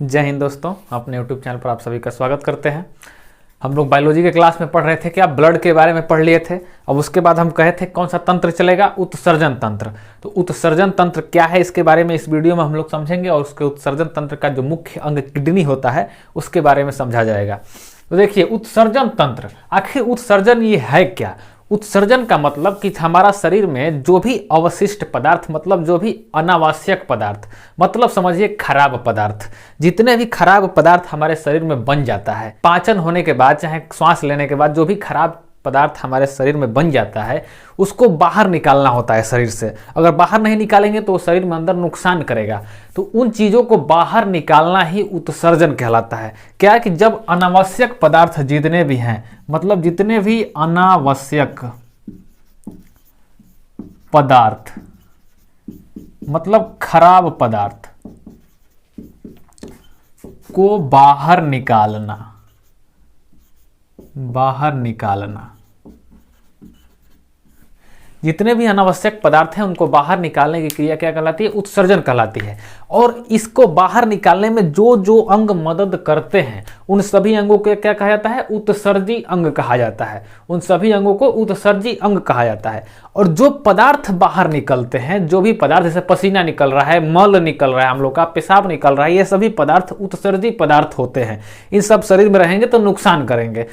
जय हिंद दोस्तों, अपने यूट्यूब चैनल पर आप सभी का स्वागत करते हैं। हम लोग बायोलॉजी के क्लास में पढ़ रहे थे कि आप ब्लड के बारे में पढ़ लिए थे। अब उसके बाद हम कहे थे कौन सा तंत्र चलेगा, उत्सर्जन तंत्र। तो उत्सर्जन तंत्र क्या है, इसके बारे में इस वीडियो में हम लोग समझेंगे और उसके उत्सर्जन तंत्र का जो मुख्य अंग किडनी होता है उसके बारे में समझा जाएगा। तो देखिए, उत्सर्जन तंत्र, आखिर उत्सर्जन ये है क्या। उत्सर्जन का मतलब कि हमारा शरीर में जो भी अवशिष्ट पदार्थ, मतलब जो भी अनावश्यक पदार्थ, मतलब समझिए खराब पदार्थ, जितने भी खराब पदार्थ हमारे शरीर में बन जाता है पाचन होने के बाद, चाहे श्वास लेने के बाद, जो भी खराब पदार्थ हमारे शरीर में बन जाता है उसको बाहर निकालना होता है शरीर से। अगर बाहर नहीं निकालेंगे तो शरीर में अंदर नुकसान करेगा। तो उन चीज़ों को बाहर निकालना ही उत्सर्जन कहलाता है। क्या है कि जब अनावश्यक पदार्थ जितने भी हैं, मतलब जितने भी अनावश्यक पदार्थ, मतलब खराब पदार्थ को बाहर निकालना, जितने भी अनावश्यक पदार्थ हैं उनको बाहर निकालने की क्रिया क्या कहलाती है, उत्सर्जन कहलाती है। और इसको बाहर निकालने में जो जो अंग मदद करते हैं उन सभी अंगों को क्या कहा जाता है, उत्सर्जी अंग कहा जाता है। उन सभी अंगों को उत्सर्जी अंग कहा जाता है। और जो पदार्थ बाहर निकलते हैं, जो भी पदार्थ, जैसे पसीना निकल रहा है, मल निकल रहा है, हम लोग का पेशाब निकल रहा है, ये सभी पदार्थ उत्सर्जी पदार्थ होते हैं। इन सब शरीर में रहेंगे तो नुकसान करेंगे।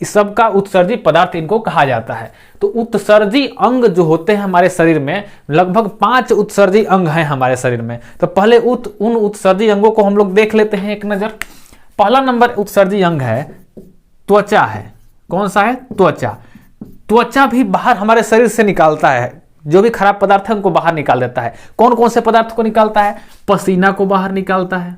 इस सब का उत्सर्जी पदार्थ इनको कहा जाता है। तो उत्सर्जी अंग जो होते हैं हमारे शरीर में, लगभग 5 उत्सर्जी अंग हैं हमारे शरीर में। तो पहले उन उत्सर्जी अंगों को हम लोग देख लेते हैं एक नजर। पहला नंबर उत्सर्जी अंग है त्वचा है। कौन सा है? त्वचा। त्वचा भी बाहर हमारे शरीर से निकालता है, जो भी खराब पदार्थ है उनको बाहर निकाल देता है। कौन कौन से पदार्थ को निकालता है? पसीना को बाहर निकालता है,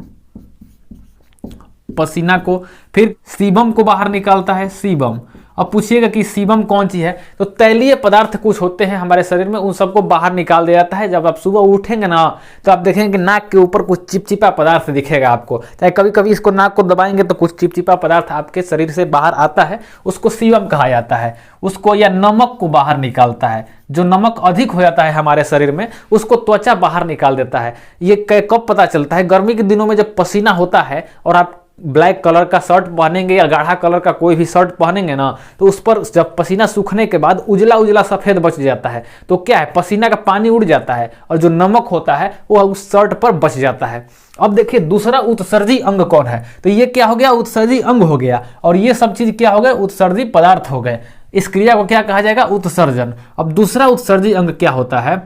पसीना को। फिर सीबम को बाहर निकालता है, सीबम। अब पूछिएगा कि सीबम कौन सी है, तो तैलीय पदार्थ कुछ होते हैं हमारे शरीर में, उन सबको बाहर निकाल दिया जाता है। जब आप सुबह उठेंगे ना तो आप देखेंगे कि नाक के ऊपर कुछ चिपचिपा पदार्थ दिखेगा आपको। चाहे कभी कभी इसको नाक को दबाएंगे तो कुछ चिपचिपा पदार्थ आपके शरीर से बाहर आता है, उसको सीबम कहा जाता है। उसको, या नमक को बाहर निकालता है। जो नमक अधिक हो जाता है हमारे शरीर में उसको त्वचा बाहर निकाल देता है। ये कब पता चलता है? गर्मी के दिनों में जब पसीना होता है और आप ब्लैक कलर का शर्ट पहनेंगे या गाढ़ा कलर का कोई भी शर्ट पहनेंगे ना, तो उस पर जब पसीना सूखने के बाद उजला उजला सफेद बच जाता है। तो क्या है, पसीना का पानी उड़ जाता है और जो नमक होता है वो उस शर्ट पर बच जाता है। अब देखिए, दूसरा उत्सर्जी अंग कौन है? तो ये क्या हो गया? उत्सर्जी अंग हो गया। और ये सब चीज क्या हो गए? उत्सर्जी पदार्थ हो गए। इस क्रिया को क्या कहा जाएगा? उत्सर्जन। अब दूसरा उत्सर्जी अंग क्या होता है?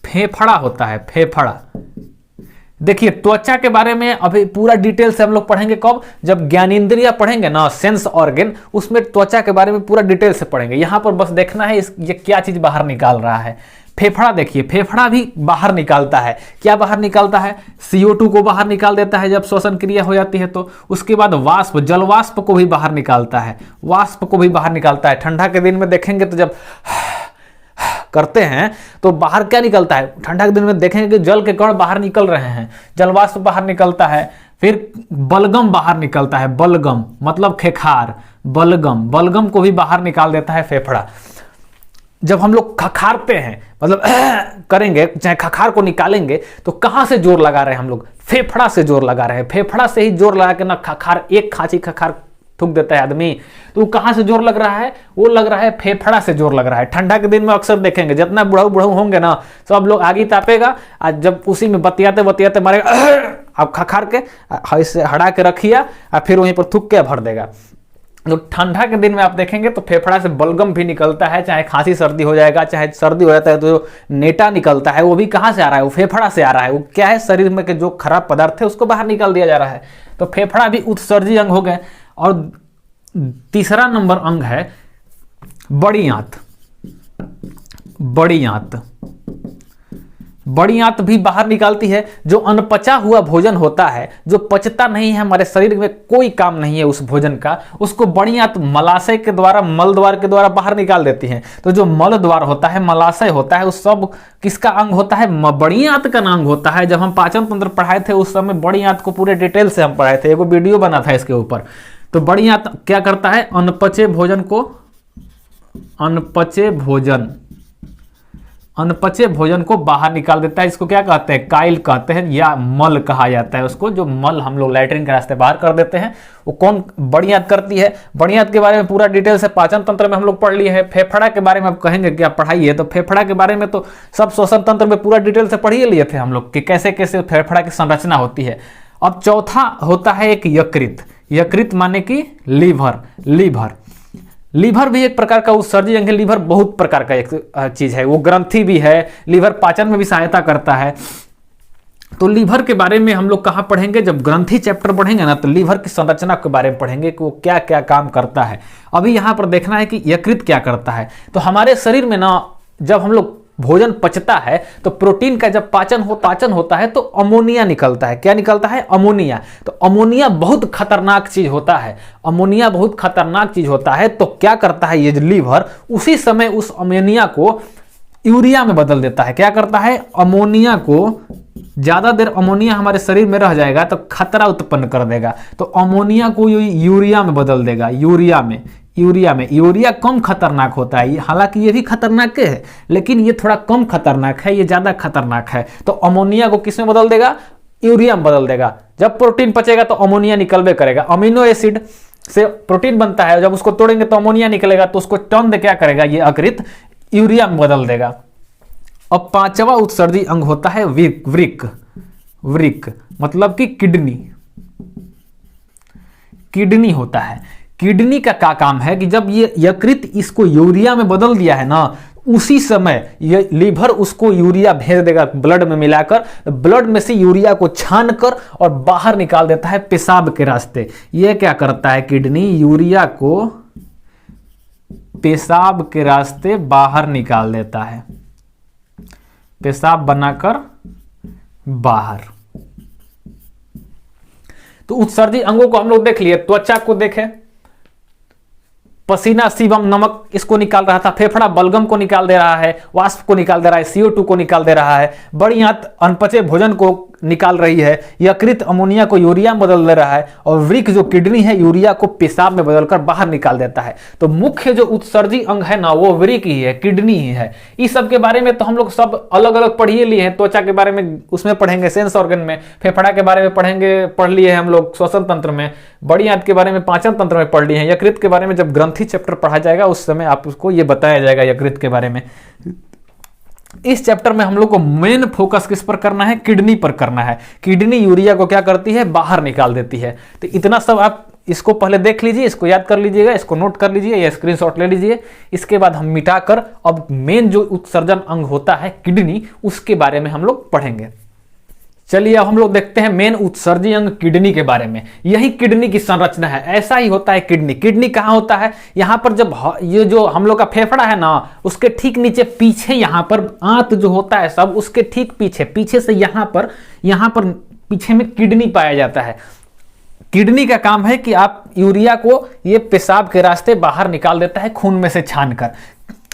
फेफड़ा होता है, फेफड़ा। देखिए, त्वचा के बारे में अभी पूरा डिटेल से हम लोग पढ़ेंगे। कब? जब ज्ञानेंद्रिय पढ़ेंगे ना, सेंस ऑर्गन, उसमें त्वचा के बारे में पूरा डिटेल से पढ़ेंगे। यहां पर बस देखना है ये क्या चीज बाहर निकाल रहा है। फेफड़ा देखिए, फेफड़ा भी बाहर निकालता है। क्या बाहर निकालता है? CO2 को बाहर निकाल देता है जब श्वसन क्रिया हो जाती है तो। उसके बाद वाष्प, जल वाष्प को भी बाहर निकालता है, वाष्प को भी बाहर निकालता है। ठंडा के दिन में देखेंगे तो जब करते हैं तो बाहर क्या निकलता है? ठंडा के दिन में देखेंगे कि जल के कण बाहर निकल रहे हैं, जलवाष्प बाहर निकलता है। फिर बलगम बाहर निकलता है, बलगम मतलब खेखार, बलगम, बलगम को भी बाहर निकाल देता है फेफड़ा। जब हम लोग खखारते हैं, मतलब करेंगे, चाहे खखार को निकालेंगे, तो कहां से जोर लगा रहे हैं हम लोग? फेफड़ा से जोर लगा रहे हैं। फेफड़ा से ही जोर लगा के ना खखार, एक खांची खखार थूक देता है आदमी, तो कहां से जोर लग रहा है? वो लग रहा है फेफड़ा से जोर लग रहा है। ठंडा के दिन में अक्सर देखेंगे जितना बुढ़ऊ बुढ़ऊ होंगे ना, सब लोग आगे तापेगा, आज जब उसी में बतियाते बतियाते मारेगा, अब खखार के ऐसे हड़ा के रखिया और फिर वहीं पर थूक के भर देगा। तो ठंडा के दिन में आप देखेंगे तो फेफड़ा से बलगम भी निकलता है। चाहे खांसी सर्दी हो जाएगा, चाहे सर्दी हो जाता है तो जो नेटा निकलता है वो भी कहां से आ रहा है? वो फेफड़ा से आ रहा है। वो क्या है? शरीर में के जो खराब पदार्थ है उसको बाहर निकाल दिया जा रहा है। तो फेफड़ा भी उत्सर्जी अंग हो गए। और तीसरा नंबर अंग है बड़ी आंत। बड़ी आंत, बड़ी आंत भी बाहर निकालती है। जो अनपचा हुआ भोजन होता है, जो पचता नहीं है, हमारे शरीर में कोई काम नहीं है उस भोजन का, उसको बड़ी आंत मलाशय के द्वारा, मल द्वार के द्वारा बाहर निकाल देती है। तो जो मल द्वार होता है, मलाशय होता है, उस सब किसका अंग होता है? बड़ी आंत का अंग होता है। जब हम पाचन तंत्र पढ़ाए थे उस समय बड़ी आंत को पूरे डिटेल से हम पढ़ाए थे, एगो वीडियो बना था इसके ऊपर। तो बड़ी आंत क्या करता है? अनपचे भोजन को, अनपचे भोजन अनपचे भोजन को बाहर निकाल देता है। इसको क्या कहते हैं, काइल कहते हैं या मल कहा जाता है उसको, जो मल हम लोग लैट्रिन के रास्ते बाहर कर देते हैं। वो कौन बड़ी आंत करती है, बड़ी आंत के बारे में पूरा डिटेल से पाचन तंत्र में हम लोग पढ़ लिए हैं। फेफड़ा के बारे में आप कहेंगे कि आप पढ़ाइए, तो फेफड़ा के बारे में तो सब श्वसन तंत्र में पूरा डिटेल से पढ़ ही लिए थे हम लोग कि कैसे कैसे फेफड़ा की संरचना होती है। अब चौथा होता है एक यकृत। यकृत माने कि लीवर। लीवर भी एक प्रकार का उत्सर्जी अंग है। लीवर बहुत प्रकार का एक चीज है, वो ग्रंथि भी है, लीवर पाचन में भी सहायता करता है। तो लीवर के बारे में हम लोग कहाँ पढ़ेंगे, जब ग्रंथि चैप्टर पढ़ेंगे ना, तो लीवर की संरचना के बारे में पढ़ेंगे कि वो क्या क्या काम करता है। अभी यहाँ पर देखना है कि यकृत क्या करता है। तो हमारे शरीर में ना जब हम लोग भोजन पचता है तो प्रोटीन का जब पाचन होता है तो अमोनिया निकलता है। क्या निकलता है, अमोनिया। तो अमोनिया बहुत खतरनाक चीज होता है। अमोनिया बहुत खतरनाक चीज होता है। तो क्या करता है ये लीवर, उसी समय उस अमोनिया को यूरिया में बदल देता है। क्या करता है, अमोनिया को, ज्यादा देर अमोनिया हमारे शरीर में रह जाएगा तो खतरा उत्पन्न कर देगा, तो अमोनिया को यूरिया में बदल देगा। यूरिया कम खतरनाक होता है, हालांकि ये भी खतरनाक है लेकिन ये थोड़ा कम खतरनाक है, ये ज्यादा खतरनाक है। तो अमोनिया को किस में बदल देगा, यूरिया में बदल देगा। जब प्रोटीन पचेगा तो अमोनिया निकलबे करेगा। अमीनो एसिड से प्रोटीन बनता है, जब उसको तोड़ेंगे तो अमोनिया निकलेगा, तो उसको टर्न दे क्या करेगा ये यकृत, यूरिया में बदल देगा। अब पांचवा उत्सर्जी अंग होता है वृक्क, मतलब कि किडनी होता है। किडनी का क्या काम है कि जब ये यकृत इसको यूरिया में बदल दिया है ना, उसी समय ये लीवर उसको यूरिया भेज देगा ब्लड में मिलाकर। ब्लड में से यूरिया को छानकर और बाहर निकाल देता है पेशाब के रास्ते। ये क्या करता है, किडनी यूरिया को पेशाब के रास्ते बाहर निकाल देता है, पेशाब बनाकर बाहर। तो उत्सर्जी अंगों को हम लोग देख लिए। त्वचा को देखें, पसीना सीबम नमक इसको निकाल रहा था, फेफड़ा बलगम को निकाल दे रहा है, वाष्प को निकाल दे रहा है, CO2 को निकाल दे रहा है, बड़ी आंत अनपचे भोजन को निकाल रही है, यकृत अमोनिया को यूरिया में बदल दे रहा है, और वृक्क जो किडनी है यूरिया को पेशाब में बदलकर बाहर निकाल देता है। तो मुख्य जो उत्सर्जी अंग है ना वो वृक्क ही है, किडनी ही है। इस सब के बारे में तो हम लोग सब अलग अलग पढ़िए लिए हैं। त्वचा के बारे में उसमें पढ़ेंगे, सेंस ऑर्गन में, फेफड़ा के बारे में पढ़ लिए हैं हम लोग श्वसन तंत्र में, बड़ी आंत के बारे में पाचन तंत्र में पढ़ लिए हैं, यकृत के बारे में जब ग्रंथि चैप्टर पढ़ा जाएगा उस समय आपको ये बताया जाएगा यकृत के बारे में। इस चैप्टर में हम लोग को मेन फोकस किस पर करना है, किडनी पर करना है। किडनी यूरिया को क्या करती है, बाहर निकाल देती है। तो इतना सब आप इसको पहले देख लीजिए, इसको याद कर लीजिएगा, इसको नोट कर लीजिए या स्क्रीनशॉट ले लीजिए। इसके बाद हम मिटाकर अब मेन जो उत्सर्जन अंग होता है किडनी, उसके बारे में हम लोग पढ़ेंगे। चलिए अब हम लोग देखते हैं मेन उत्सर्जी अंग किडनी के बारे में। यही किडनी की संरचना है, ऐसा ही होता है किडनी। किडनी कहाँ होता है, यहाँ पर जब ये जो हम लोग का फेफड़ा है ना, उसके ठीक नीचे पीछे यहाँ पर आंत जो होता है सब, उसके ठीक पीछे से यहाँ पर पीछे में किडनी पाया जाता है। किडनी का काम है कि आप यूरिया को ये पेशाब के रास्ते बाहर निकाल देता है खून में से छानकर।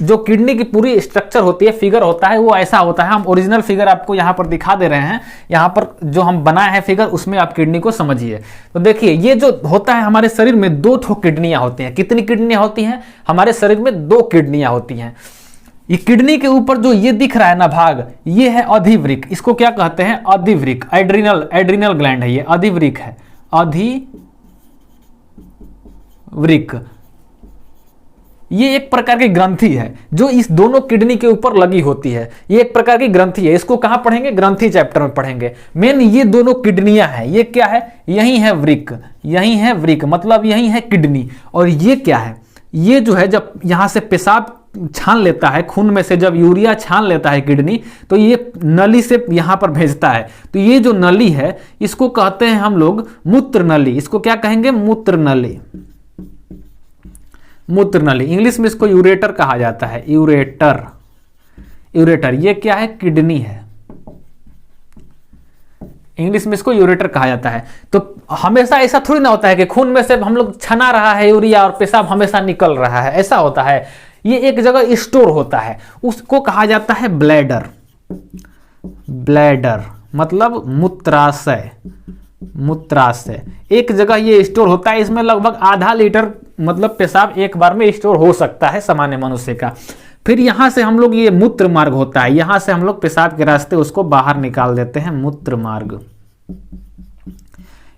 जो किडनी की पूरी स्ट्रक्चर होती है, फिगर होता है, वो ऐसा होता है। हम ओरिजिनल फिगर आपको यहाँ पर दिखा दे रहे हैं, यहाँ पर जो हम बनाए हैं फिगर, उसमें आप किडनी को समझिए। तो देखिए ये जो होता है हमारे शरीर में 2 ठो किडनियां होती हैं। कितनी किडनियां होती हैं हमारे शरीर में, 2 किडनियां होती हैं। ये किडनी के ऊपर जो ये दिख रहा है ना भाग, ये है अधिवृक्क। इसको क्या कहते हैं, अधिवृक्क। एड्रिनल ग्लैंड है ये, अधिवृक्क है, अधिवृक्क। ये एक प्रकार की ग्रंथि है जो इस दोनों किडनी के ऊपर लगी होती है। ये एक प्रकार की ग्रंथि है। इसको कहां पढ़ेंगे, ग्रंथि चैप्टर में पढ़ेंगे। मेन ये दोनों किडनियां हैं। ये क्या है, यही है वृक्क, यही है वृक्क, मतलब यही है किडनी। और ये क्या है, ये जो है जब यहां से पेशाब छान लेता है खून में से, जब यूरिया छान लेता है किडनी, तो ये नली से यहां पर भेजता है। तो ये जो नली है इसको कहते हैं हम लोग मूत्र नली। इसको क्या कहेंगे, मूत्र नली। मूत्र नली, इंग्लिश में इसको यूरेटर कहा जाता है, यूरेटर। ये क्या है, किडनी है, इंग्लिश में इसको यूरेटर कहा जाता है। तो हमेशा ऐसा थोड़ी ना होता है कि खून में से हम लोग छना रहा है यूरिया और पेशाब हमेशा निकल रहा है, ऐसा होता है। ये एक जगह स्टोर होता है, उसको कहा जाता है ब्लैडर। मतलब मूत्राशय। एक जगह ये स्टोर होता है, इसमें लगभग आधा लीटर मतलब पेशाब एक बार में स्टोर हो सकता है सामान्य मनुष्य का। फिर यहाँ से हम लोग, ये मूत्र मार्ग होता है, यहाँ से हम लोग पेशाब के रास्ते उसको बाहर निकाल देते हैं, मूत्र मार्ग।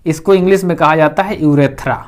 इसको इंग्लिश में कहा जाता है यूरेथ्रा।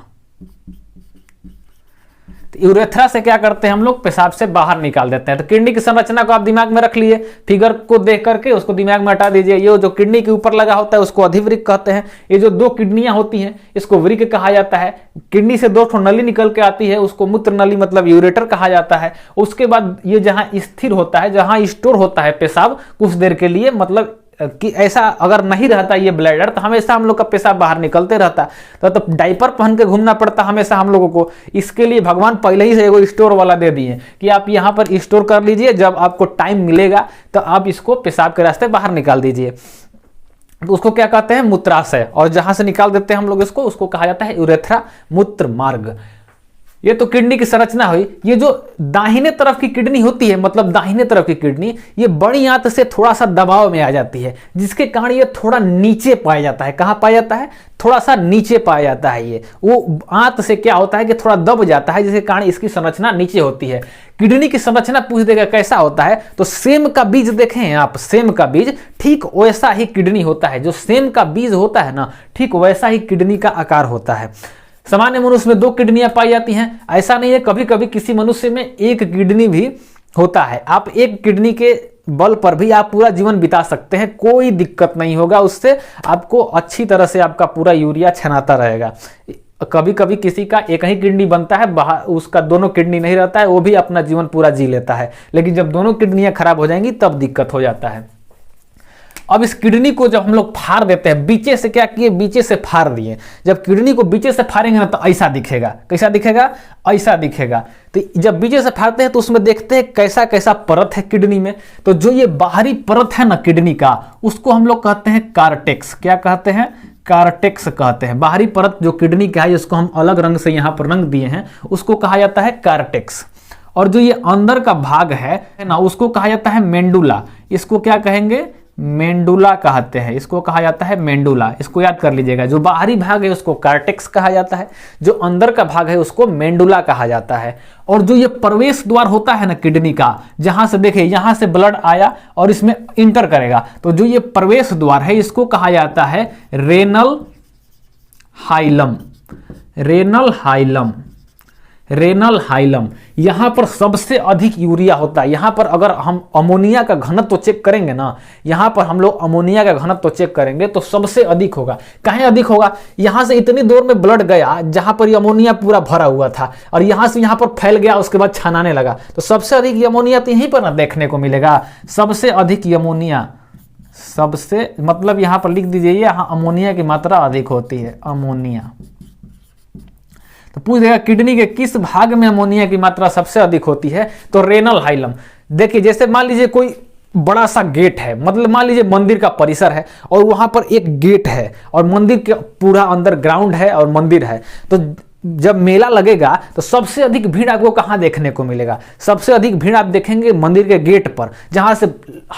यूरेथ्रा से क्या करते हैं हम लोग, पेशाब से बाहर निकाल देते हैं। तो किडनी की संरचना को आप दिमाग में रख लिए, फिगर को देख करके उसको दिमाग में हटा दीजिए। ये जो किडनी के ऊपर लगा होता है उसको अधिवृक्क कहते हैं। ये जो दो किडनियां होती हैं इसको वृक्क कहा जाता है। किडनी से दो ठो नली निकल के आती है, उसको मूत्र नली मतलब यूरेटर कहा जाता है। उसके बाद ये जहां स्थिर होता है, जहां स्टोर होता है पेशाब कुछ देर के लिए, मतलब कि ऐसा अगर नहीं रहता ये ब्लैडर तो हमेशा हम लोग का पेशाब बाहर निकलते रहता, तो डायपर पहन के घूमना पड़ता हमेशा हम लोगों को। इसके लिए भगवान पहले ही से एगो स्टोर वाला दे दिए कि आप यहाँ पर स्टोर कर लीजिए, जब आपको टाइम मिलेगा तो आप इसको पेशाब के रास्ते बाहर निकाल दीजिए। तो उसको क्या कहते हैं, मूत्राशय। और जहां से निकाल देते हैं हम लोग इसको, उसको कहा जाता है यूरेथ्रा, मूत्र मार्ग। ये तो किडनी की संरचना हुई। ये जो दाहिने तरफ की किडनी होती है, मतलब दाहिने तरफ की किडनी, ये बड़ी आंत से थोड़ा सा दबाव में आ जाती है, जिसके कारण ये थोड़ा नीचे पाया जाता है। कहाँ पाया जाता है, थोड़ा सा नीचे पाया जाता है। ये वो आंत से क्या होता है कि थोड़ा दब जाता है, जिसके कारण इसकी संरचना नीचे होती है। किडनी की संरचना पूछ देगा कैसा होता है, तो सेम का बीज देखें आप, सेम का बीज ठीक वैसा ही किडनी होता है। जो सेम का बीज होता है ना, ठीक वैसा ही किडनी का आकार होता है। सामान्य मनुष्य में 2 किडनियां पाई जाती हैं। ऐसा नहीं है, कभी कभी किसी मनुष्य में 1 किडनी भी होता है। आप 1 किडनी के बल पर भी आप पूरा जीवन बिता सकते हैं, कोई दिक्कत नहीं होगा उससे। आपको अच्छी तरह से आपका पूरा यूरिया छनाता रहेगा। कभी कभी किसी का 1 ही किडनी बनता है, बाहर उसका दोनों किडनी नहीं रहता है, वो भी अपना जीवन पूरा जी लेता है। लेकिन जब दोनों किडनियां खराब हो जाएंगी तब दिक्कत हो जाता है। अब इस किडनी को जब हम लोग फाड़ देते हैं, बीचे से क्या किए, बीचे से फाड़ दिए। जब किडनी को बीचे से फाड़ेंगे ना तो ऐसा दिखेगा। कैसा दिखेगा, ऐसा दिखेगा। तो जब बीचे से फाड़ते हैं तो उसमें देखते हैं कैसा कैसा परत है किडनी में। तो जो ये बाहरी परत है ना किडनी का, उसको हम लोग कहते हैं कार्टेक्स। क्या कहते हैं, कार्टेक्स कहते हैं। बाहरी परत जो किडनी का है, जिसको हम अलग रंग से यहाँ पर रंग दिए हैं, उसको कहा जाता है कार्टेक्स। और जो ये अंदर का भाग है ना, उसको कहा जाता है मेंडुला। इसको क्या कहेंगे, मेंडुला कहते हैं। इसको कहा जाता है मेंडुला। इसको याद कर लीजिएगा। जो बाहरी भाग है उसको कार्टेक्स कहा जाता है, जो अंदर का भाग है उसको मेंडुला कहा जाता है। और जो ये प्रवेश द्वार होता है ना किडनी का, जहां से देखिए यहां से ब्लड आया और इसमें इंटर करेगा, तो जो ये प्रवेश द्वार है इसको कहा जाता है renal hilum. Renal hilum, renal hilum. यहां पर सबसे अधिक यूरिया होता है। यहां पर अगर हम अमोनिया का घनत्व चेक करेंगे ना, यहां पर हम लोग अमोनिया का घनत्व चेक करेंगे तो सबसे अधिक होगा। कहीं अधिक होगा, यहां से इतनी दूर में ब्लड गया जहां पर अमोनिया पूरा भरा हुआ था, और यहां से यहां पर फैल गया, उसके बाद छनाने लगा, तो सबसे अधिक अमोनिया तो यहीं पर ना देखने को मिलेगा। सबसे अधिक अमोनिया, सबसे मतलब यहां पर लिख दीजिए, यहां अमोनिया की मात्रा अधिक होती है, अमोनिया। तो पूछ देगा किडनी के किस भाग में अमोनिया की मात्रा सबसे अधिक होती है, तो रेनल हाइलम। देखिए जैसे मान लीजिए कोई बड़ा सा गेट है, मतलब मान लीजिए मंदिर का परिसर है और वहां पर एक गेट है और मंदिर के पूरा अंदर ग्राउंड है और मंदिर है, तो जब मेला लगेगा तो सबसे अधिक भीड़ आपको कहां देखने को मिलेगा, सबसे अधिक भीड़ आप देखेंगे मंदिर के गेट पर, जहां से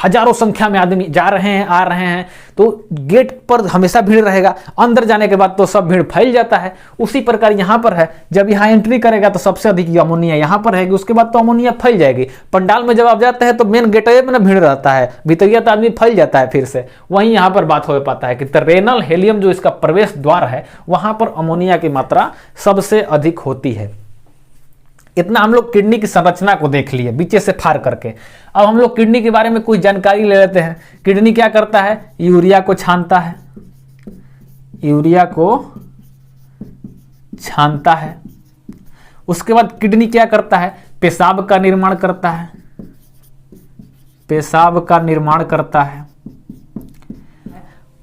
हजारों संख्या में आदमी जा रहे हैं आ रहे हैं, तो गेट पर हमेशा भीड़ रहेगा। अंदर जाने के बाद तो सब भीड़ फैल जाता है। उसी प्रकार यहां पर है, जब यहां एंट्री करेगा तो सबसे अधिक अमोनिया यहां पर रहेगी, उसके बाद तो अमोनिया फैल जाएगी। पंडाल में जब आप जाते हैं तो मेन गेटवे में ना भीड़ रहता है, भीतरिया तो आदमी फैल जाता है, फिर से वहीं यहां पर बात हो पाता है कि रेनल हेलियम जो इसका प्रवेश द्वार है, वहां पर अमोनिया की मात्रा सबसे अधिक होती है। इतना हम लोग किडनी की संरचना को देख लिए बीचे से फाड़ करके। अब हम लोग किडनी के बारे में कुछ जानकारी ले लेते हैं। किडनी क्या करता है, यूरिया को छानता है, यूरिया को छानता है। उसके बाद किडनी क्या करता है, पेशाब का निर्माण करता है, पेशाब का निर्माण करता है।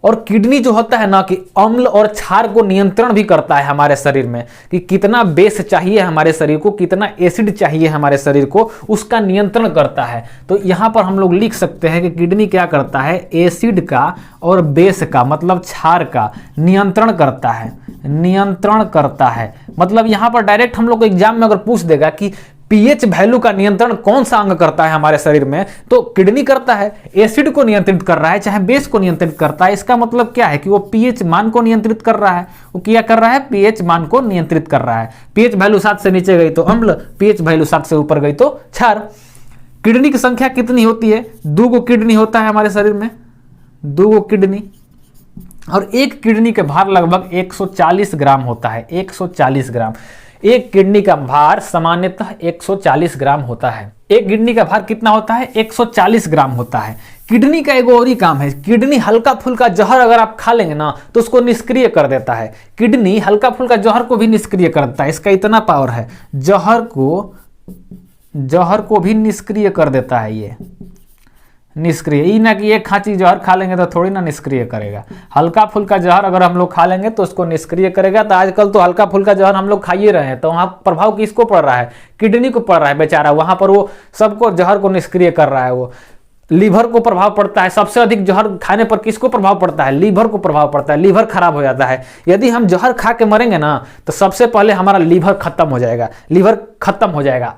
और किडनी जो होता है ना कि अम्ल और क्षार को नियंत्रण भी करता है हमारे शरीर में, कि कितना बेस चाहिए हमारे शरीर को, कितना एसिड चाहिए हमारे शरीर को, उसका नियंत्रण करता है। तो यहां पर हम लोग लिख सकते हैं कि किडनी क्या करता है, एसिड का और बेस का मतलब क्षार का नियंत्रण करता है, नियंत्रण करता है। मतलब यहां पर डायरेक्ट हम लोग को एग्जाम में अगर पूछ देगा कि पीएच वैल्यू का नियंत्रण कौन सा अंग करता है हमारे शरीर में, तो किडनी करता है। एसिड को नियंत्रित कर रहा है चाहे बेस को नियंत्रित करता है, इसका मतलब क्या है कि वो पीएच मान को नियंत्रित कर रहा है। वो क्या कर रहा है, पीएच मान को नियंत्रित कर रहा है। पीएच वैल्यू 7 से नीचे गई तो अम्ल, पीएच वैल्यू 7 से ऊपर गई तो क्षार। किडनी की संख्या कितनी होती है? 2 गो किडनी होता है हमारे शरीर में, 2 गो किडनी, और एक किडनी का भार लगभग 140 ग्राम होता है, 140 ग्राम। एक किडनी का भार सामान्यतः 140 ग्राम होता है। एक किडनी का भार कितना होता है? 140 ग्राम होता है। किडनी का एक और ही काम है, किडनी हल्का फुल्का जहर अगर आप खा लेंगे ना तो उसको निष्क्रिय कर देता है। किडनी हल्का फुल्का जहर को भी निष्क्रिय कर देता है, इसका इतना पावर है, जहर को भी निष्क्रिय कर देता है ये, निष्क्रिय। ये ना कि एक खांची जहर खा लेंगे तो थोड़ी ना निष्क्रिय करेगा, हल्का फुल्का जहर अगर हम लोग खा लेंगे तो उसको निष्क्रिय करेगा। तो आजकल तो हल्का फुल्का जहर हम लोग खाइए रहे हैं, तो वहाँ प्रभाव किसको पड़ रहा है? किडनी को पड़ रहा है बेचारा, वहाँ पर वो सबको जहर को निष्क्रिय कर रहा है। वो लीवर को प्रभाव पड़ता है, सबसे अधिक जहर खाने पर किसको प्रभाव पड़ता है? लीवर को प्रभाव पड़ता है, लीवर खराब हो जाता है। यदि हम जहर खा के मरेंगे ना तो सबसे पहले हमारा लीवर खत्म हो जाएगा, लीवर खत्म हो जाएगा।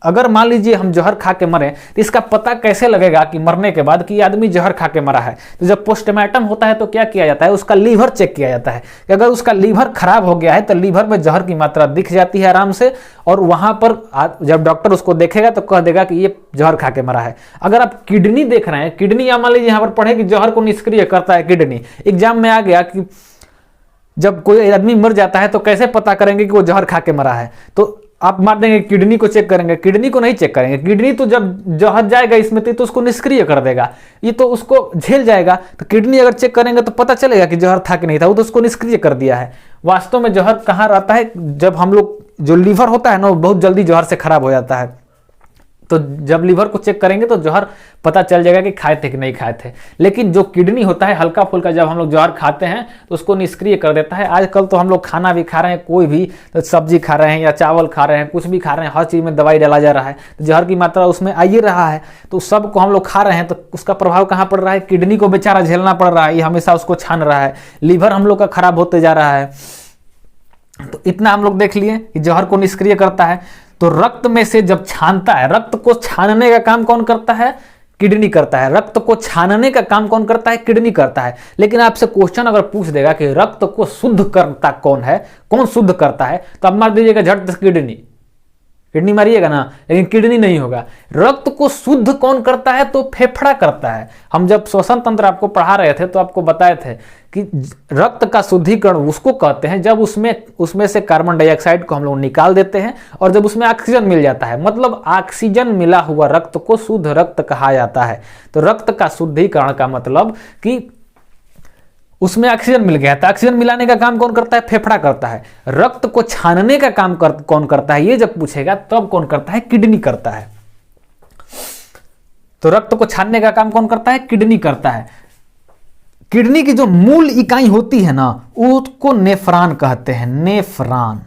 अगर मान लीजिए हम जहर खा के मरे तो इसका पता कैसे लगेगा कि मरने के बाद कि आदमी जहर खा के मरा है? तो जब पोस्टमार्टम होता है तो क्या किया जाता है? उसका लीवर चेक किया जाता है कि अगर उसका लीवर खराब हो गया है तो लीवर में जहर की मात्रा दिख जाती है आराम से, और वहां पर जब डॉक्टर उसको देखेगा तो कह देगा कि ये जहर खा के मरा है। अगर आप किडनी देख रहे हैं, किडनी या मान लीजिए यहाँ पर पढ़े कि जहर को निष्क्रिय करता है किडनी, एग्जाम में आ गया कि जब कोई आदमी मर जाता है तो कैसे पता करेंगे कि वो जहर खा के मरा है? तो आप मार देंगे किडनी को चेक करेंगे, किडनी को नहीं चेक करेंगे। किडनी तो जब जहर जाएगा इसमें तो उसको निष्क्रिय कर देगा, ये तो उसको झेल जाएगा। तो किडनी अगर चेक करेंगे तो पता चलेगा कि जहर था कि नहीं था, वो तो उसको निष्क्रिय कर दिया है। वास्तव में जहर कहाँ रहता है? जब हम लोग, जो लीवर होता है ना वो बहुत जल्दी जहर से खराब हो जाता है, तो जब लीवर को चेक करेंगे तो जहर पता चल जाएगा कि खाए थे कि नहीं खाए थे। लेकिन जो किडनी होता है हल्का फुल्का जब हम लोग जहर खाते हैं तो उसको निष्क्रिय कर देता है। आजकल तो हम लोग खाना भी खा रहे हैं, कोई भी तो सब्जी खा रहे हैं या चावल खा रहे हैं, कुछ भी खा रहे हैं, हर चीज़ में दवाई डाला जा रहा है, तो जहर की मात्रा उसमें आ ही रहा है। तो सबको हम लोग खा रहे हैं तो उसका प्रभाव कहाँ पड़ रहा है? किडनी को बेचारा झेलना पड़ रहा है, ये हमेशा उसको छान रहा है, लीवर हम लोग का खराब होते जा रहा है। तो इतना हम लोग देख लिए कि जहर को निष्क्रिय करता है। तो रक्त में से जब छानता है, रक्त को छानने का काम कौन करता है? किडनी करता है। रक्त को छानने का काम कौन करता है? किडनी करता है। लेकिन आपसे क्वेश्चन अगर पूछ देगा कि रक्त को शुद्ध करता कौन है, कौन शुद्ध करता है, तो आप मार दीजिएगा झट से किडनी, किडनी मारिएगा ना, लेकिन किडनी नहीं होगा। रक्त को शुद्ध कौन करता है? तो फेफड़ा करता है। हम जब श्वसन तंत्र आपको पढ़ा रहे थे तो आपको बताए थे कि रक्त का शुद्धिकरण उसको कहते हैं जब उसमें से कार्बन डाइऑक्साइड को हम लोग निकाल देते हैं और जब उसमें ऑक्सीजन मिल जाता है, मतलब ऑक्सीजन मिला हुआ रक्त को शुद्ध रक्त कहा जाता है। तो रक्त का शुद्धिकरण का मतलब कि उसमें ऑक्सीजन मिल गया था, ऑक्सीजन मिलाने का काम कौन करता है? फेफड़ा करता है। रक्त को छानने का काम कौन करता है? ये जब पूछेगा तब कौन करता है? किडनी करता है। तो रक्त को छानने का काम कौन करता है? किडनी करता है। किडनी की जो मूल इकाई होती है ना उसको नेफ्रॉन कहते हैं, नेफ्रॉन,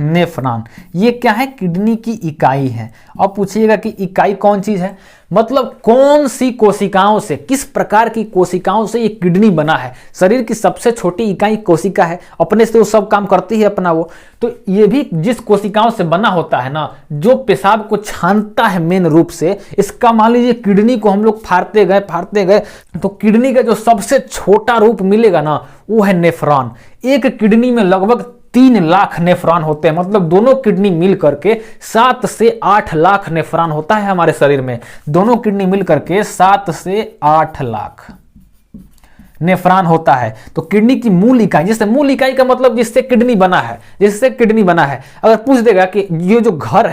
नेफ्रॉन। ये क्या है? किडनी की इकाई है। अब पूछिएगा कि इकाई कौन चीज है, मतलब कौन सी कोशिकाओं से, किस प्रकार की कोशिकाओं से ये किडनी बना है। शरीर की सबसे छोटी इकाई कोशिका है, अपने से वो सब काम करती है अपना वो। तो ये भी जिस कोशिकाओं से बना होता है ना, जो पेशाब को छानता है मेन रूप से, इसका मान लीजिए किडनी को हम लोग फाड़ते गए तो किडनी का जो सबसे छोटा रूप मिलेगा ना वो है नेफ्रॉन। एक किडनी में लगभग 3 लाख नेफ्रॉन होते हैं, मतलब दोनों किडनी मिल करके 7 से 8 लाख नेफ्रॉन होता है हमारे शरीर में। दोनों किडनी मिल करके 7 से 8 लाख नेफ्रॉन होता है। तो किडनी की मूल इकाई, जैसे मूल इकाई का मतलब जिससे किडनी बना है, जिससे किडनी बना है। अगर पूछ देगा कि ये जो घर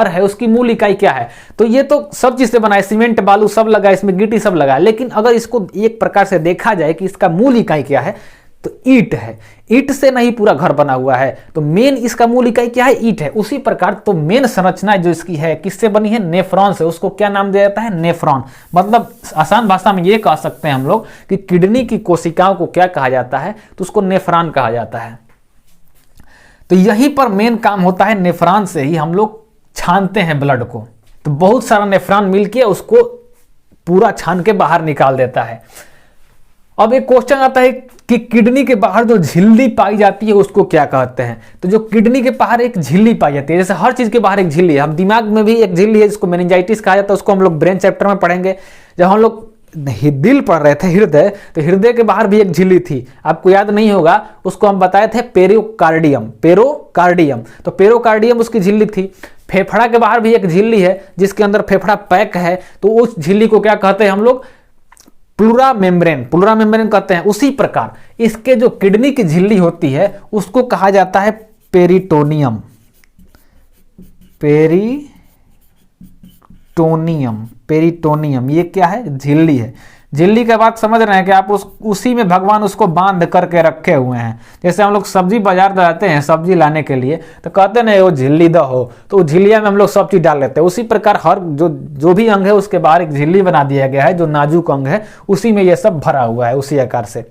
है उसकी मूल इकाई क्या है, तो ये तो सब चीज से बना है, सीमेंट बालू सब लगा, इसमें गिट्टी सब लगा। लेकिन अगर इसको एक प्रकार से देखा जाए कि इसका मूल इकाई क्या है, तो ईंट है। ईंट से नहीं पूरा घर बना हुआ है, तो मेन इसका मूल इकाई क्या है? ईंट है। उसी प्रकार तो मेन संरचना जो इसकी है किससे बनी है? नेफ्रॉन से। उसको क्या नाम दिया जाता है? नेफ्रॉन। मतलब आसान भाषा में ये कह सकते हैं हम लोग कि किडनी की कोशिकाओं को क्या कहा जाता है? तो उसको नेफ्रॉन कहा जाता है। तो यहीं पर मेन काम होता है, नेफ्रॉन से ही हम लोग छानते हैं ब्लड को। तो बहुत सारा नेफ्रॉन मिलके उसको पूरा छान के बाहर निकाल देता है। अब एक क्वेश्चन आता है कि किडनी के बाहर जो झिल्ली पाई जाती है उसको क्या कहते हैं? तो जो किडनी के बाहर एक झिल्ली पाई जाती है, जैसे हर चीज के बाहर एक झिल्ली है, हम दिमाग में भी एक झिल्ली है जिसको मेनिंजाइटिस कहा जाता है, उसको हम लोग ब्रेन चैप्टर में पढ़ेंगे। जब हम लोग दिल पढ़ रहे थे हृदय, तो हृदय के बाहर भी एक झिल्ली थी, आपको याद नहीं होगा, उसको हम बताए थे पेरियोकार्डियम। पेरियोकार्डियम, तो पेरियोकार्डियम उसकी झिल्ली थी। फेफड़ा के बाहर भी एक झिल्ली है जिसके अंदर फेफड़ा पैक है, तो उस झिल्ली को क्या कहते हैं हम लोग? प्लूरा मेम्ब्रेन कहते हैं। उसी प्रकार इसके जो किडनी की झिल्ली होती है उसको कहा जाता है पेरिटोनियम। पेरिटोनियम ये क्या है? झिल्ली है। झिल्ली के बाद समझ रहे हैं कि आप उसी में भगवान उसको बांध करके रखे हुए हैं। जैसे हम लोग सब्जी बाजार जाते हैं सब्जी लाने के लिए, तो कहते हैं वो झिल्ली दो, तो झिल्लिया में हम लोग सब चीज डाल लेते हैं। उसी प्रकार हर जो भी अंग है उसके बाहर एक झिल्ली बना दिया गया है, जो नाजुक अंग है उसी में ये सब भरा हुआ है, उसी आकार से।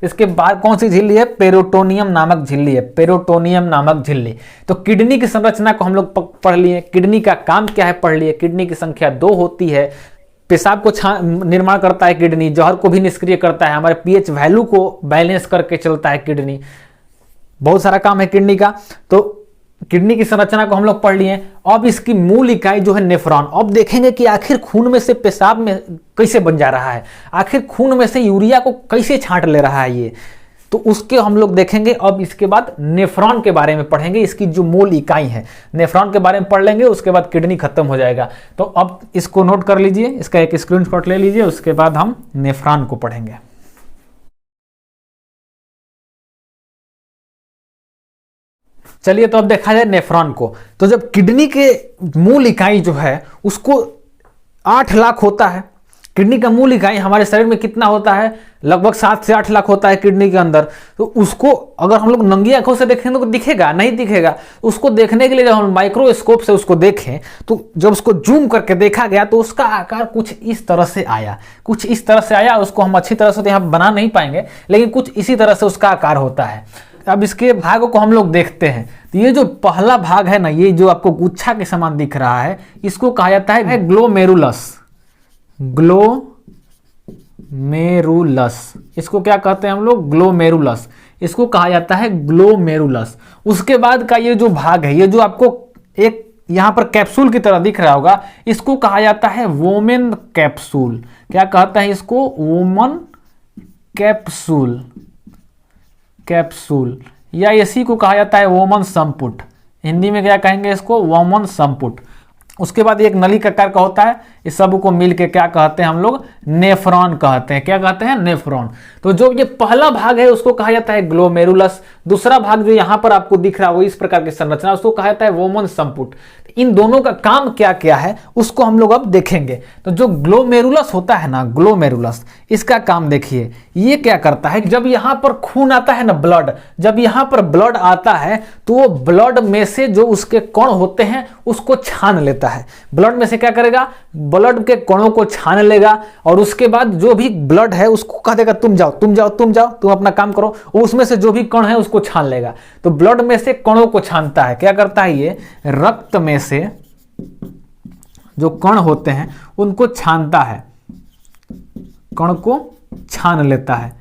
इसके बाद कौन सी झिल्ली है? पेरिटोनियम नामक झिल्ली है, पेरिटोनियम नामक झिल्ली। तो किडनी की संरचना को हम लोग पढ़ लिए, किडनी का काम क्या है पढ़ लिए। किडनी की संख्या 2 होती है। पेशाब को निर्माण करता है किडनी, जहर को भी निष्क्रिय करता है, हमारे पीएच वैल्यू को बैलेंस करके चलता है किडनी। बहुत सारा काम है किडनी का। तो किडनी की संरचना को हम लोग पढ़ लिए। अब इसकी मूल इकाई जो है नेफ्रॉन। अब देखेंगे कि आखिर खून में से पेशाब में कैसे बन जा रहा है, आखिर खून में से यूरिया को कैसे छांट ले रहा है ये, तो उसके हम लोग देखेंगे। अब इसके बाद नेफ्रॉन के बारे में पढ़ेंगे, इसकी जो मूल इकाई है नेफ्रॉन के बारे में पढ़ लेंगे। उसके बाद किडनी खत्म हो जाएगा। तो अब इसको नोट कर लीजिए, इसका एक स्क्रीनशॉट ले लीजिए, उसके बाद हम नेफ्रॉन को पढ़ेंगे। चलिए तो अब देखा जाए नेफ्रॉन को। तो जब किडनी के मूल इकाई जो है उसको 8 लाख होता है। किडनी का मूल इकाई हमारे शरीर में कितना होता है? लगभग 7 से 8 लाख होता है किडनी के अंदर। तो उसको अगर हम लोग नंगी आंखों से देखेंगे तो दिखेगा नहीं? दिखेगा। उसको देखने के लिए जब हम माइक्रोस्कोप से उसको देखें, तो जब उसको जूम करके देखा गया तो उसका आकार कुछ इस तरह से आया, कुछ इस तरह से आया। उसको हम अच्छी तरह से तो यहाँ बना नहीं पाएंगे, लेकिन कुछ इसी तरह से उसका आकार होता है। अब इसके भागों को हम लोग देखते हैं। तो ये जो पहला भाग है ना, ये जो आपको गुच्छा के समान दिख रहा है, इसको कहा जाता है ग्लोमेरुलस। ग्लोमेरुलस, इसको क्या कहते हैं हम लोग? ग्लोमेरुलस। इसको कहा जाता है ग्लोमेरुलस। उसके बाद का ये जो भाग है, ये जो आपको एक यहां पर कैप्सूल की तरह दिख रहा होगा, इसको कहा जाता है वोमेन कैप्सूल। क्या कहता है इसको? Woman capsule. कैप्सूल या इसी को कहा जाता है वोमन संपुट। हिंदी में क्या कहेंगे इसको? वोमन संपुट। उसके बाद एक नली का आकार का होता है। इस सब को मिलके क्या कहते हैं हम लोग? नेफ्रॉन कहते हैं। क्या कहते हैं? नेफ्रॉन। तो जो ये पहला भाग है उसको कहा जाता है ग्लोमेरुलस। दूसरा भाग जो यहां पर आपको दिख रहा है वो इस प्रकार की संरचना, उसको कहा जाता है वोमन संपुट। इन दोनों का काम क्या क्या है उसको हम लोग अब देखेंगे। तो जो ग्लोमेरुलस होता है ना, ग्लोमेरुलस, इसका काम देखिए। ये क्या करता है? जब यहां पर खून आता है ना, ब्लड, जब यहां पर ब्लड आता है तो वो ब्लड में से जो उसके कण होते हैं उसको छान लेता है। ब्लड में से क्या करेगा? ब्लड के कणों को छान लेगा, और उसके बाद जो भी ब्लड है उसको कह देगा तुम जाओ तुम जाओ तुम जाओ, तुम अपना काम करो। उसमें से जो भी कण है उसको छान लेगा। तो ब्लड में से कणों को छानता है। क्या करता है ये? रक्त में से जो कण होते हैं उनको छानता है, कण को छान लेता है,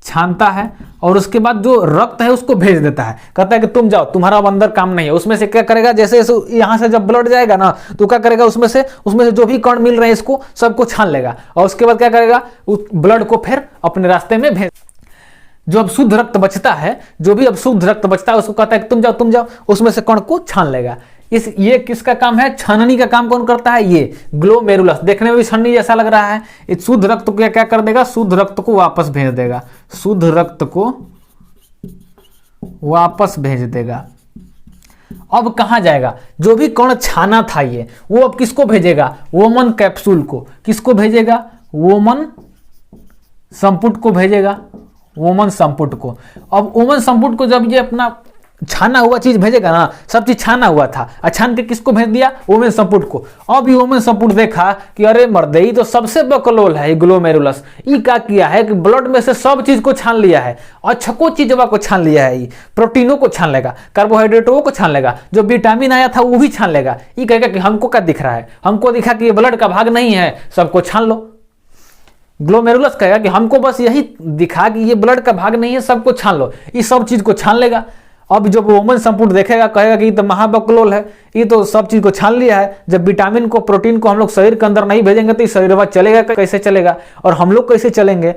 छानता है, और उसके बाद जो रक्त है उसको भेज देता है। कहता है कि तुम जाओ, तुम्हारा अब अंदर काम नहीं है। उसमें से क्या करेगा? जैसे यहां से जब ब्लड जाएगा ना, तो क्या करेगा? उसमें से जो भी कण मिल रहे हैं इसको सबको छान लेगा, और उसके बाद क्या करेगा? उस ब्लड को फिर अपने रास्ते में भेज। जो अब शुद्ध रक्त बचता है, जो भी अब शुद्ध रक्त बचता है उसको कहता है कि तुम जाओ, उसमें से कण को छान लेगा। ये किसका काम है? छाननी का काम कौन करता है? ये ग्लोमेरुलस। देखने में भी छन्नी जैसा लग रहा है। इस शुद्ध रक्त को क्या कर देगा? शुद्ध रक्त को वापस भेज देगा, शुद्ध रक्त को वापस भेज देगा। अब कहां जाएगा? जो भी कण छाना था ये, वो अब किसको भेजेगा? वोमन कैप्सूल को। किसको भेजेगा? वोमन संपुट को भेजेगा, वोमन संपुट को। अब वोमन संपुट को जब ये अपना छाना हुआ चीज भेजेगा ना, सब चीज छाना हुआ था, छान के किसको भेज दिया? वोमेन संपुट को। अब ये वोमेन संपुट देखा कि अरे मर्दई तो सबसे बकलोल है ग्लोमेरुलस। ये क्या किया है कि ब्लड में से सब चीज को छान लिया है, अच्छको चीजों को छान लिया है। ये प्रोटीनों को छान लेगा, कार्बोहाइड्रेटों को छान लेगा, जो विटामिन आया था वो भी छान लेगा। ये कहेगा कि हमको क्या दिख रहा है? हमको दिखा कि ये ब्लड का भाग नहीं है, सबको छान लो। ग्लोमेरुलस कहेगा कि हमको बस यही दिखा कि ये ब्लड का भाग नहीं है, सबको छान लो। ये सब चीज को छान लेगा। अब जब वोमन संपुट देखेगा, कहेगा कि ये तो महाबकलोल है, ये तो सब चीज को छान लिया है। जब विटामिन को, प्रोटीन को हम लोग शरीर के अंदर नहीं भेजेंगे तो शरीर चलेगा कैसे? चलेगा। और हम लोग कैसे चलेंगे?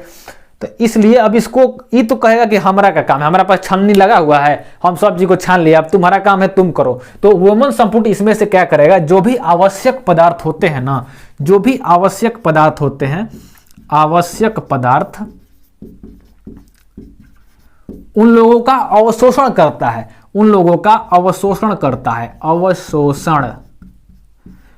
तो इसलिए अब इसको ये तो कहेगा कि हमारा का काम है, हमारा पास छाननी लगा हुआ है, हम सब चीज को छान लिया, अब तुम्हारा काम है तुम करो। तो वोमन संपुट इसमें से क्या करेगा, जो भी आवश्यक पदार्थ होते हैं ना, जो भी आवश्यक पदार्थ होते हैं, आवश्यक पदार्थ, उन लोगों का अवशोषण करता है, उन लोगों का अवशोषण करता है। अवशोषण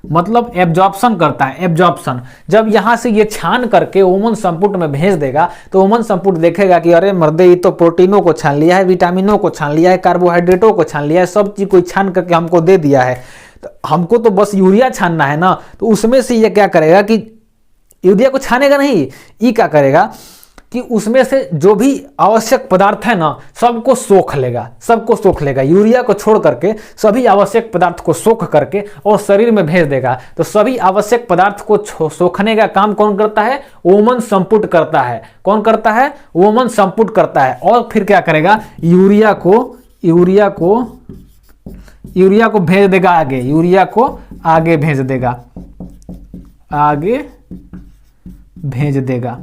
मतलब एब्जॉर्प्शन करता है, एब्जॉर्प्शन। जब यहां से ये छान करके वोमन संपुट में भेज देगा तो वोमन संपुट देखेगा कि अरे मर्दे, ये तो प्रोटीनों को छान लिया है, विटामिनों को छान लिया है, कार्बोहाइड्रेटों को छान लिया है, सब चीज को छान करके हमको दे दिया है, तो हमको तो बस यूरिया छानना है ना। तो उसमें से ये क्या करेगा कि यूरिया को छानेगा नहीं, ये क्या करेगा कि उसमें से जो भी आवश्यक पदार्थ है ना, सबको सोख लेगा, सबको सोख लेगा, यूरिया को छोड़ करके सभी आवश्यक पदार्थ को सोख करके और शरीर में भेज देगा। तो सभी आवश्यक पदार्थ को सोखने का काम कौन करता है, वोमन संपुट करता है। कौन करता है, वोमन संपुट करता है। और फिर क्या करेगा, यूरिया को भेज देगा आगे, यूरिया को आगे भेज देगा, आगे भेज देगा।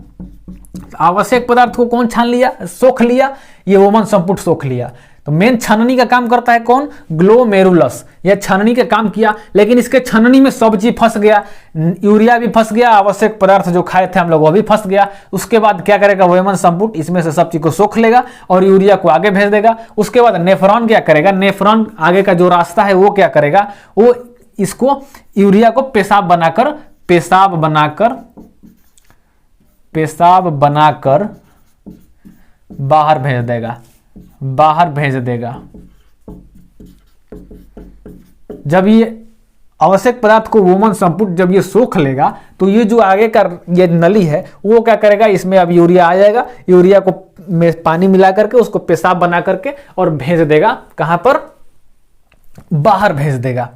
आवश्यक पदार्थ को कौन छान लिया, सोख लिया, ये वोमन संपुट सोख लिया। तो मेन छाननी का काम करता है कौन, ग्लोमेरुलस। यह छाननी का काम किया, लेकिन इसके छाननी में सब चीज फंस गया, यूरिया भी फंस गया, आवश्यक पदार्थ जो खाए थे हम लोग वो भी फंस गया। उसके बाद क्या करेगा वोमन संपुट, इसमें से सब चीज को सोख लेगा और यूरिया को आगे भेज देगा। उसके बाद नेफ्रॉन क्या करेगा, नेफ्रॉन आगे का जो रास्ता है वो क्या करेगा, वो इसको यूरिया को पेशाब बनाकर बाहर भेज देगा। जब ये आवश्यक पदार्थ को वोमन संपुट जब ये सोख लेगा तो ये जो आगे का ये नली है वो क्या करेगा, इसमें अब यूरिया आ जाएगा, यूरिया को में पानी मिला करके उसको पेशाब बना करके और भेज देगा, कहां पर, बाहर भेज देगा।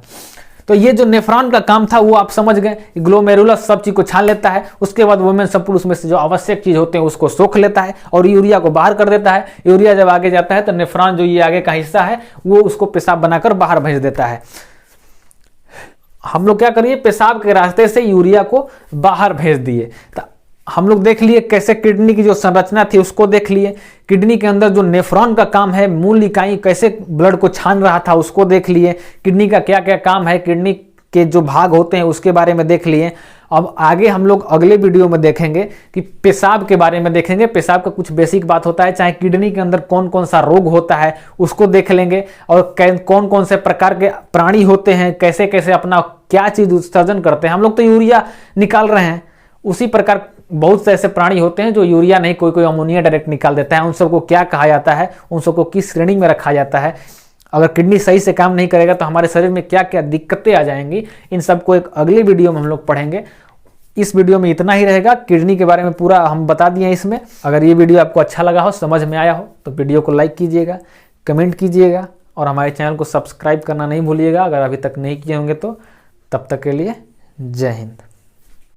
तो ये जो नेफ्रॉन का काम था वो आप समझ गए, ग्लोमेरुलस सब चीज को छान लेता है, उसके बाद वोमन संपुट उसमें से जो आवश्यक चीज होते हैं उसको सोख लेता है और यूरिया को बाहर कर देता है। यूरिया जब आगे जाता है तो नेफ्रॉन जो ये आगे का हिस्सा है वो उसको पेशाब बनाकर बाहर भेज देता है। हम लोग क्या करिए, पेशाब के रास्ते से यूरिया को बाहर भेज दिए। तो हम लोग देख लिए कैसे किडनी की जो संरचना थी उसको देख लिए, किडनी के अंदर जो नेफ्रॉन का काम है, मूल इकाई कैसे ब्लड को छान रहा था उसको देख लिए, किडनी का क्या क्या काम है, किडनी के जो भाग होते हैं उसके बारे में देख लिए। अब आगे हम लोग अगले वीडियो में देखेंगे कि पेशाब के बारे में देखेंगे। पेशाब का कुछ बेसिक बात होता है, चाहे किडनी के अंदर कौन कौन सा रोग होता है उसको देख लेंगे, और कौन कौन से प्रकार के प्राणी होते हैं, कैसे कैसे अपना क्या चीज उत्सर्जन करते हैं। हम लोग तो यूरिया निकाल रहे हैं, उसी प्रकार बहुत से ऐसे प्राणी होते हैं जो यूरिया नहीं, कोई कोई अमोनिया डायरेक्ट निकाल देता है। उन सबको क्या कहा जाता है, उन सबको किस श्रेणी में रखा जाता है, अगर किडनी सही से काम नहीं करेगा तो हमारे शरीर में क्या क्या दिक्कतें आ जाएंगी, इन सबको एक अगले वीडियो में हम लोग पढ़ेंगे। इस वीडियो में इतना ही रहेगा, किडनी के बारे में पूरा हम बता दिए इसमें। अगर ये वीडियो आपको अच्छा लगा हो, समझ में आया हो, तो वीडियो को लाइक कीजिएगा, कमेंट कीजिएगा और हमारे चैनल को सब्सक्राइब करना नहीं भूलिएगा अगर अभी तक नहीं किए होंगे तो। तब तक के लिए जय हिंद।